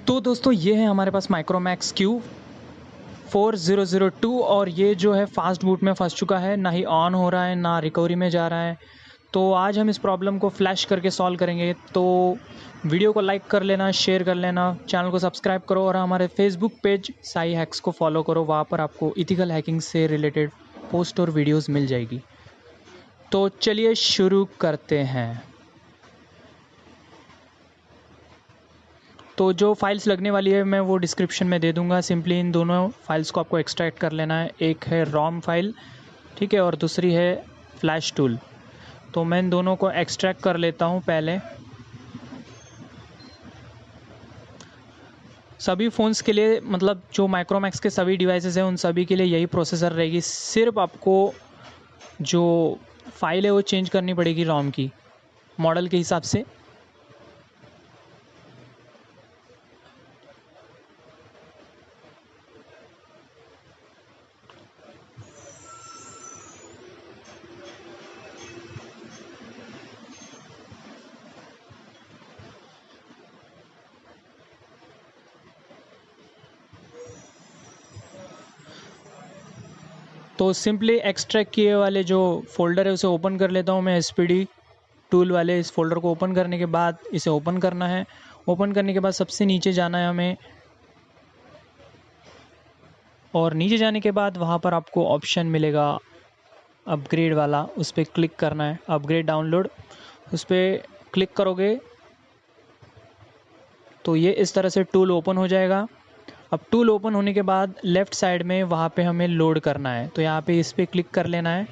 तो दोस्तों ये है हमारे पास माइक्रोमैक्स क्यू 4002 और ये जो है फास्ट बूट में फंस चुका है, ना ही ऑन हो रहा है ना रिकवरी में जा रहा है। तो आज हम इस प्रॉब्लम को फ्लैश करके सॉल्व करेंगे। तो वीडियो को लाइक कर लेना, शेयर कर लेना, चैनल को सब्सक्राइब करो और हमारे फेसबुक पेज साई हैक्स को फॉलो करो। वहाँ पर आपको इथिकल हैकिंग से रिलेटेड पोस्ट और वीडियोस मिल जाएगी। तो चलिए शुरू करते हैं। तो जो फाइल्स लगने वाली है मैं वो डिस्क्रिप्शन में दे दूंगा। सिंपली इन दोनों फाइल्स को आपको एक्सट्रैक्ट कर लेना है। एक है रोम फाइल, ठीक है, और दूसरी है फ्लैश टूल। तो मैं इन दोनों को एक्सट्रैक्ट कर लेता हूँ पहले। सभी फ़ोन्स के लिए, मतलब जो माइक्रोमैक्स के सभी डिवाइसेस हैं उन सभी के लिए यही प्रोसेसर रहेगी। सिर्फ आपको जो फाइल है वो चेंज करनी पड़ेगी रोम की मॉडल के हिसाब से। तो सिंपली एक्सट्रैक्ट किए वाले जो फोल्डर है उसे ओपन कर लेता हूँ मैं। एसपीडी टूल वाले इस फोल्डर को ओपन करने के बाद इसे ओपन करना है। ओपन करने के बाद सबसे नीचे जाना है हमें, और नीचे जाने के बाद वहाँ पर आपको ऑप्शन मिलेगा अपग्रेड वाला, उस पर क्लिक करना है। अपग्रेड डाउनलोड, उस पर क्लिक करोगे तो ये इस तरह से टूल ओपन हो जाएगा। अब टूल ओपन होने के बाद लेफ़्ट साइड में वहाँ पे हमें लोड करना है, तो यहाँ पे इस पर क्लिक कर लेना है।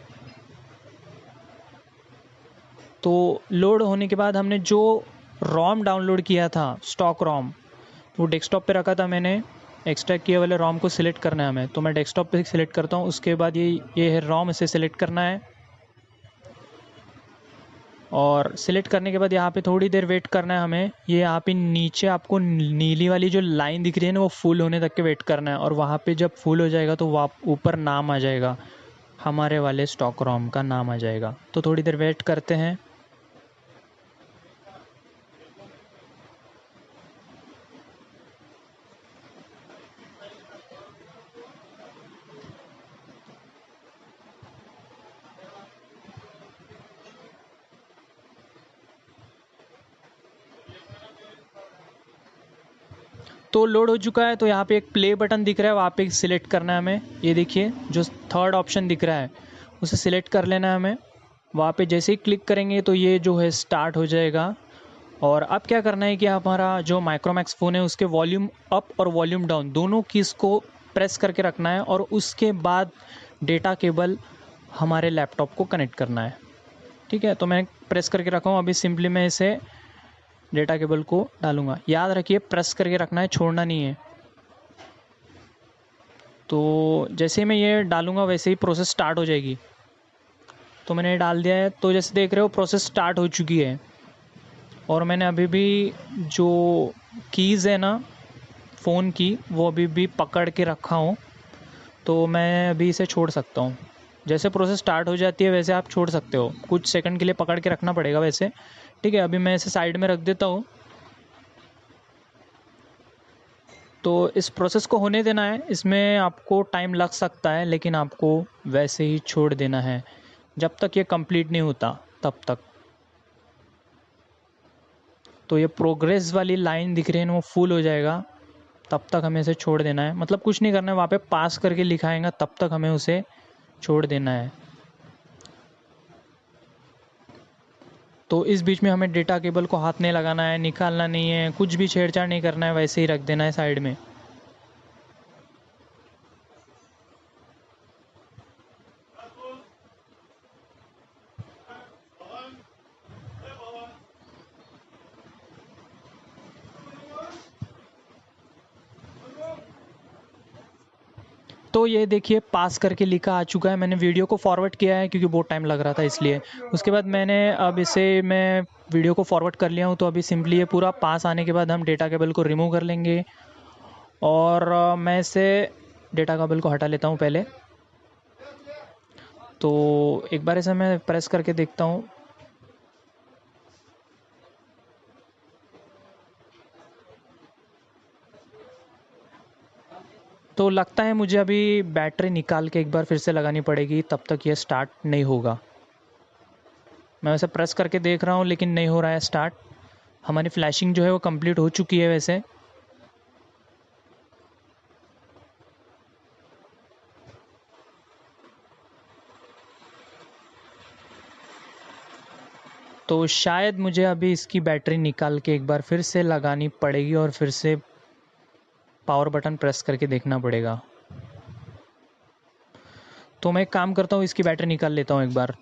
तो लोड होने के बाद हमने जो रोम डाउनलोड किया था, स्टॉक रोम, वो डेस्कटॉप पे रखा था मैंने। एक्सट्रैक्ट किए वाले रोम को सिलेक्ट करना है हमें, तो मैं डेस्कटॉप पे सिलेक्ट करता हूँ। उसके बाद ये है रोम, इसे सिलेक्ट करना है। और सिलेक्ट करने के बाद यहाँ पे थोड़ी देर वेट करना है हमें। ये यहाँ पे नीचे आपको नीली वाली जो लाइन दिख रही है ना, वो फुल होने तक के वेट करना है। और वहाँ पे जब फुल हो जाएगा तो वहाँ ऊपर नाम आ जाएगा, हमारे वाले स्टॉक रोम का नाम आ जाएगा। तो थोड़ी देर वेट करते हैं। तो लोड हो चुका है। तो यहाँ पे एक प्ले बटन दिख रहा है, वहाँ पे सिलेक्ट करना है हमें। ये देखिए जो थर्ड ऑप्शन दिख रहा है उसे सिलेक्ट कर लेना है हमें। वहाँ पे जैसे ही क्लिक करेंगे तो ये जो है स्टार्ट हो जाएगा। और अब क्या करना है कि हमारा जो माइक्रोमैक्स फ़ोन है उसके वॉल्यूम अप और वॉल्यूम डाउन दोनों कीज़ को प्रेस करके रखना है, और उसके बाद डेटा केबल हमारे लैपटॉप को कनेक्ट करना है। ठीक है, तो मैंने प्रेस करके रखा हूँ। अभी सिंपली मैं इसे डेटा केबल को डालूंगा। याद रखिए प्रेस करके रखना है, छोड़ना नहीं है। तो जैसे ही मैं ये डालूंगा वैसे ही प्रोसेस स्टार्ट हो जाएगी। तो मैंने डाल दिया है। तो जैसे देख रहे हो प्रोसेस स्टार्ट हो चुकी है। और मैंने अभी भी जो कीज़ है ना फ़ोन की, वो अभी भी पकड़ के रखा हूँ। तो मैं अभी इसे छोड़ सकता हूँ। जैसे प्रोसेस स्टार्ट हो जाती है वैसे आप छोड़ सकते हो। कुछ सेकंड के लिए पकड़ के रखना पड़ेगा वैसे। ठीक है, अभी मैं इसे साइड में रख देता हूँ। तो इस प्रोसेस को होने देना है। इसमें आपको टाइम लग सकता है, लेकिन आपको वैसे ही छोड़ देना है जब तक ये कंप्लीट नहीं होता तब तक। तो ये प्रोग्रेस वाली लाइन दिख रही है ना, वो फुल हो जाएगा तब तक हमें इसे छोड़ देना है। मतलब कुछ नहीं करना है, वहाँ पे पास करके लिखाएगा तब तक हमें उसे छोड़ देना है। तो इस बीच में हमें डेटा केबल को हाथ नहीं लगाना है, निकालना नहीं है, कुछ भी छेड़छाड़ नहीं करना है, वैसे ही रख देना है साइड में। तो ये देखिए पास करके लिखा आ चुका है। मैंने वीडियो को फॉरवर्ड किया है क्योंकि बहुत टाइम लग रहा था इसलिए। उसके बाद मैंने अब इसे मैं वीडियो को फॉरवर्ड कर लिया हूँ। तो अभी सिंपली ये पूरा पास आने के बाद हम डेटा केबल को रिमूव कर लेंगे। और मैं इसे डेटा केबल को हटा लेता हूँ पहले। तो एक बार इसे मैं प्रेस करके देखता हूँ। तो लगता है मुझे अभी बैटरी निकाल के एक बार फिर से लगानी पड़ेगी, तब तक ये स्टार्ट नहीं होगा। मैं वैसे प्रेस करके देख रहा हूँ लेकिन नहीं हो रहा है स्टार्ट। हमारी फ्लैशिंग जो है वो कंप्लीट हो चुकी है वैसे। तो शायद मुझे अभी इसकी बैटरी निकाल के एक बार फिर से लगानी पड़ेगी और फिर से पावर बटन प्रेस करके देखना पड़ेगा। तो मैं एक काम करता हूँ, इसकी बैटरी निकाल लेता हूँ एक बार।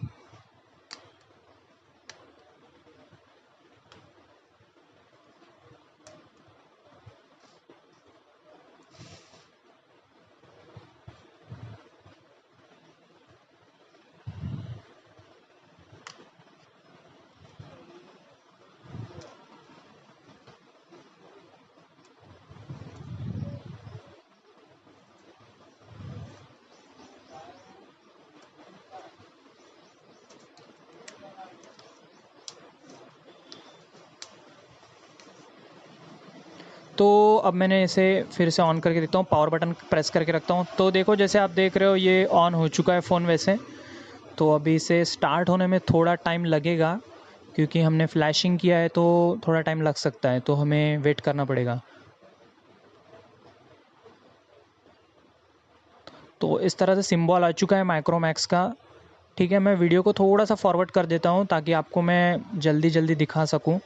तो अब मैंने इसे फिर से ऑन करके देखता हूँ, पावर बटन प्रेस करके रखता हूँ। तो देखो जैसे आप देख रहे हो ये ऑन हो चुका है फ़ोन वैसे। तो अभी इसे स्टार्ट होने में थोड़ा टाइम लगेगा, क्योंकि हमने फ्लैशिंग किया है तो थोड़ा टाइम लग सकता है, तो हमें वेट करना पड़ेगा। तो इस तरह से सिंबल आ चुका है माइक्रोमैक्स का। ठीक है, मैं वीडियो को थोड़ा सा फॉरवर्ड कर देता हूँ ताकि आपको मैं जल्दी जल्दी दिखा सकूँ।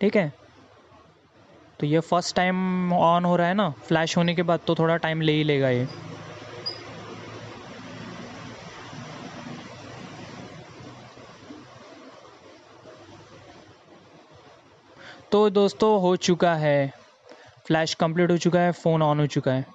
ठीक है, तो ये फर्स्ट टाइम ऑन हो रहा है ना, फ्लैश होने के बाद तो थोड़ा टाइम ले ही लेगा ये। तो दोस्तों हो चुका है, फ्लैश कंप्लीट हो चुका है, फ़ोन ऑन हो चुका है।